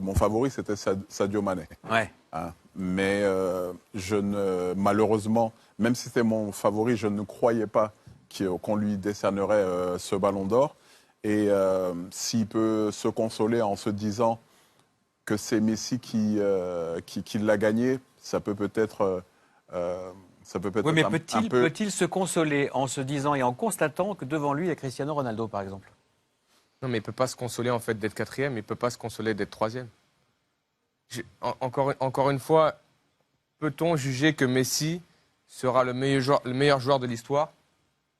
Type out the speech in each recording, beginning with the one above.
mon favori, c'était Sadio Mané. Ouais. Hein. Mais malheureusement, même si c'était mon favori, je ne croyais pas qu'on lui décernerait ce ballon d'or. Et s'il peut se consoler en se disant que c'est Messi qui l'a gagné, ça peut peut-être... oui, mais peut-il se consoler en se disant et en constatant que devant lui, il y a Cristiano Ronaldo, par exemple? Non, mais il ne peut pas se consoler en fait d'être quatrième, il ne peut pas se consoler d'être troisième. Encore une fois, peut-on juger que Messi sera le meilleur joueur de l'histoire?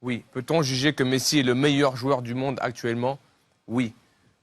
Oui. Peut-on juger que Messi est le meilleur joueur du monde actuellement? Oui.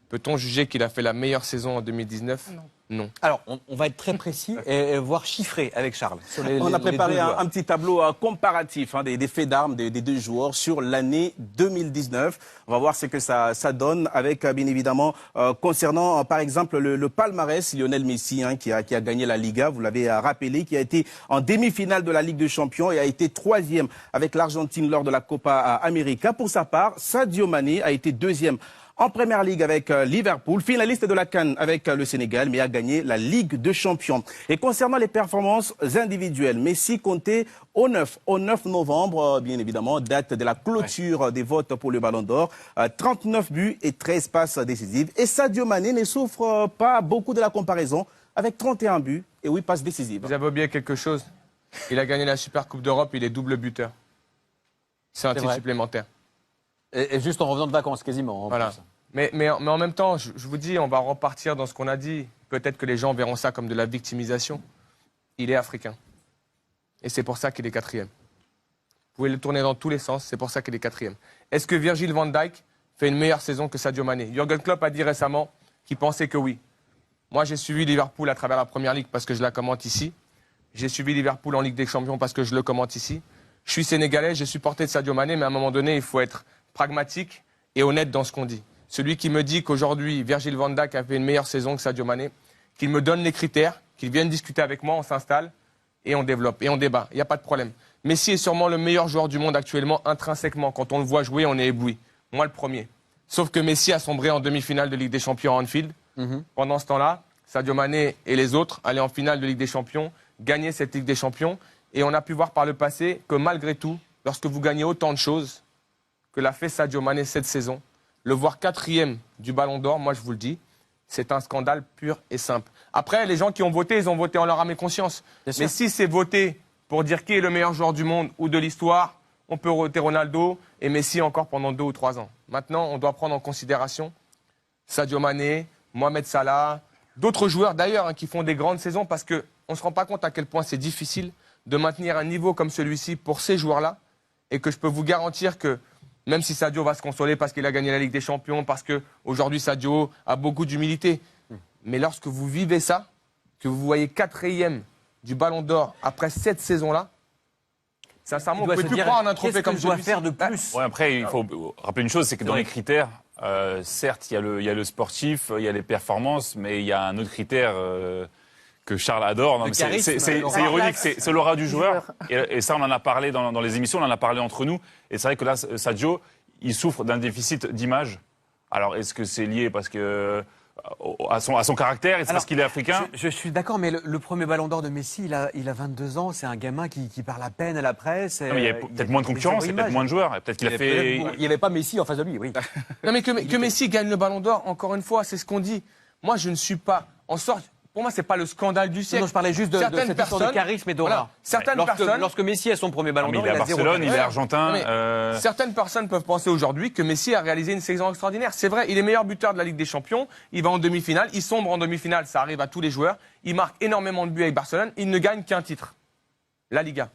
Peut-on juger qu'il a fait la meilleure saison en 2019? Non. Non. Alors, on va être très précis et voire chiffré avec Charles. On a préparé un petit tableau comparatif des faits d'armes des deux joueurs sur l'année 2019. On va voir ce que ça donne avec, bien évidemment, concernant, par exemple, le palmarès, Lionel Messi, qui a gagné la Liga, vous l'avez rappelé, qui a été en demi-finale de la Ligue des Champions et a été troisième avec l'Argentine lors de la Copa América. Pour sa part, Sadio Mané a été deuxième en Première Ligue avec Liverpool, finaliste de la CAN avec le Sénégal, mais a gagné la Ligue des Champions. Et concernant les performances individuelles, Messi comptait au 9 novembre, bien évidemment, date de la clôture des votes pour le Ballon d'Or, 39 buts et 13 passes décisives. Et Sadio Mané ne souffre pas beaucoup de la comparaison avec 31 buts et 8 passes décisives. Vous avez oublié quelque chose. Il a gagné la Super Coupe d'Europe, il est double buteur. C'est un titre supplémentaire. Et juste en revenant de vacances, quasiment. Voilà. Mais en même temps, je vous dis, on va repartir dans ce qu'on a dit. Peut-être que les gens verront ça comme de la victimisation. Il est africain. Et c'est pour ça qu'il est quatrième. Vous pouvez le tourner dans tous les sens, c'est pour ça qu'il est quatrième. Est-ce que Virgil van Dijk fait une meilleure saison que Sadio Mané? Jürgen Klopp a dit récemment qu'il pensait que oui. Moi, j'ai suivi Liverpool à travers la Première Ligue parce que je la commente ici. J'ai suivi Liverpool en Ligue des Champions parce que je le commente ici. Je suis sénégalais, j'ai supporté Sadio Mané, mais à un moment donné, il faut être pragmatique et honnête dans ce qu'on dit. Celui qui me dit qu'aujourd'hui, Virgil van Dijk a fait une meilleure saison que Sadio Mané, qu'il me donne les critères, qu'il vienne discuter avec moi, on s'installe et on développe et on débat. Il n'y a pas de problème. Messi est sûrement le meilleur joueur du monde actuellement, intrinsèquement. Quand on le voit jouer, on est ébloui. Moi, le premier. Sauf que Messi a sombré en demi-finale de Ligue des Champions à Anfield. Pendant ce temps-là, Sadio Mané et les autres allaient en finale de Ligue des Champions, gagner cette Ligue des Champions. Et on a pu voir par le passé que malgré tout, lorsque vous gagnez autant de choses que l'a fait Sadio Mané cette saison, le voir quatrième du Ballon d'Or, moi je vous le dis, c'est un scandale pur et simple. Après, les gens qui ont voté, ils ont voté en leur âme et conscience. Mais si c'est voté pour dire qui est le meilleur joueur du monde ou de l'histoire, on peut voter Ronaldo et Messi encore pendant 2 ou 3 ans. Maintenant, on doit prendre en considération Sadio Mané, Mohamed Salah, d'autres joueurs d'ailleurs qui font des grandes saisons parce qu'on ne se rend pas compte à quel point c'est difficile de maintenir un niveau comme celui-ci pour ces joueurs-là et que je peux vous garantir que même si Sadio va se consoler parce qu'il a gagné la Ligue des Champions, parce qu'aujourd'hui Sadio a beaucoup d'humilité. Mais lorsque vous vivez ça, que vous voyez quatrième du Ballon d'Or après cette saison-là, sincèrement, on ne peut plus croire en un trophée comme celui-ci. Faire de plus. Ouais, après, il faut rappeler une chose, c'est que dans les critères, certes, il y a le sportif, il y a les performances, mais il y a un autre critère que Charles adore. Non, c'est ironique, c'est l'aura du joueur. Et ça, on en a parlé dans les émissions, on en a parlé entre nous. Et c'est vrai que là, Sadio, il souffre d'un déficit d'image. Alors, est-ce que c'est lié parce que à son caractère, et c'est parce qu'il est africain? Je suis d'accord, mais le premier Ballon d'Or de Messi, il a 22 ans, c'est un gamin qui parle à peine à la presse. Non, mais il y a peut-être moins de concurrence, il y a peut-être moins de joueurs. Peut-être qu'il a fait. Il n'y avait pas Messi en face de lui, oui. Non, mais que Messi gagne le Ballon d'Or, encore une fois, c'est ce qu'on dit. Moi, je ne suis pas en sorte. Pour moi, c'est pas le scandale du siècle. Non, je parlais juste de cette histoire de charisme et d'aura. Voilà, lorsque Messi a son premier Ballon d'Or, il est à Barcelone, il est argentin. Certaines personnes peuvent penser aujourd'hui que Messi a réalisé une saison extraordinaire. C'est vrai, il est meilleur buteur de la Ligue des Champions. Il va en demi-finale, il sombre en demi-finale, ça arrive à tous les joueurs. Il marque énormément de buts avec Barcelone. Il ne gagne qu'un titre, la Liga.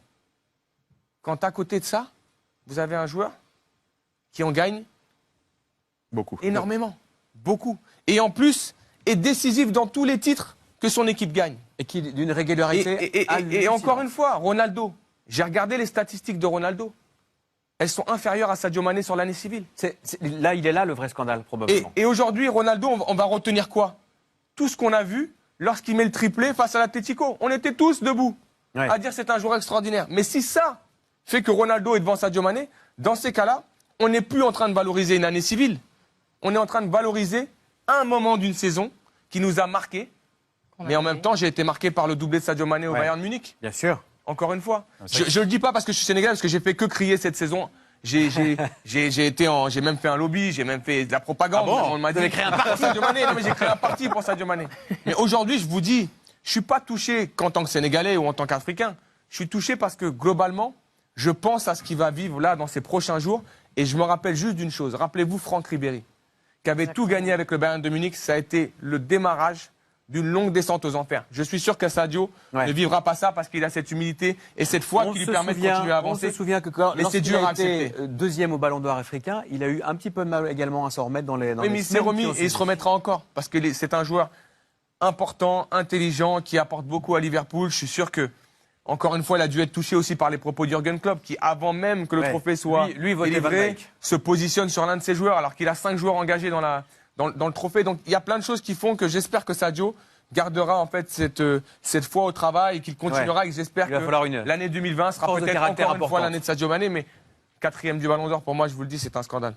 Quand à côté de ça, vous avez un joueur qui en gagne beaucoup, énormément, beaucoup, et en plus est décisif dans tous les titres que son équipe gagne. Et qui d'une régularité. Et encore une fois, Ronaldo. J'ai regardé les statistiques de Ronaldo. Elles sont inférieures à Sadio Mané sur l'année civile. Là, il est là le vrai scandale, probablement. Et aujourd'hui, Ronaldo, on va retenir quoi? Tout ce qu'on a vu lorsqu'il met le triplé face à l'Atlético. On était tous debout à dire c'est un joueur extraordinaire. Mais si ça fait que Ronaldo est devant Sadio Mané, dans ces cas-là, on n'est plus en train de valoriser une année civile. On est en train de valoriser un moment d'une saison qui nous a marqués. Mais en même temps, j'ai été marqué par le doublé de Sadio Mané au Bayern Munich. Bien sûr. Encore une fois. Je ne le dis pas parce que je suis sénégalais, parce que j'ai fait que crier cette saison. J'ai même fait un lobby, j'ai même fait de la propagande. Ah bon, on m'a dit créé un parti pour Sadio Mané. Non, mais j'ai créé un parti pour Sadio Mané. Mais aujourd'hui, je vous dis, je suis pas touché qu'en tant que Sénégalais ou en tant qu'Africain. Je suis touché parce que globalement, je pense à ce qu'il va vivre là dans ces prochains jours. Et je me rappelle juste d'une chose. Rappelez-vous Franck Ribéry, qui avait tout gagné avec le Bayern de Munich. Ça a été le démarrage d'une longue descente aux enfers. Je suis sûr que Sadio ne vivra pas ça parce qu'il a cette humilité et cette foi qui lui permet de continuer à avancer. On se souvient que lorsqu'il a été deuxième au Ballon d'Or africain, il a eu un petit peu de mal également à s'en remettre dans les Oui, mais il s'est remis et il se remettra encore parce que c'est un joueur important, intelligent, qui apporte beaucoup à Liverpool. Je suis sûr que, encore une fois, il a dû être touché aussi par les propos de Jürgen Klopp qui, avant même que le trophée soit délivré, se positionne sur l'un de ses joueurs alors qu'il a 5 joueurs engagés dans le trophée. Donc il y a plein de choses qui font que j'espère que Sadio gardera en fait cette foi au travail et qu'il continuera et que j'espère que l'année 2020 sera peut-être encore une fois l'année de Sadio Mané, mais 4e du Ballon d'Or pour moi, je vous le dis, c'est un scandale.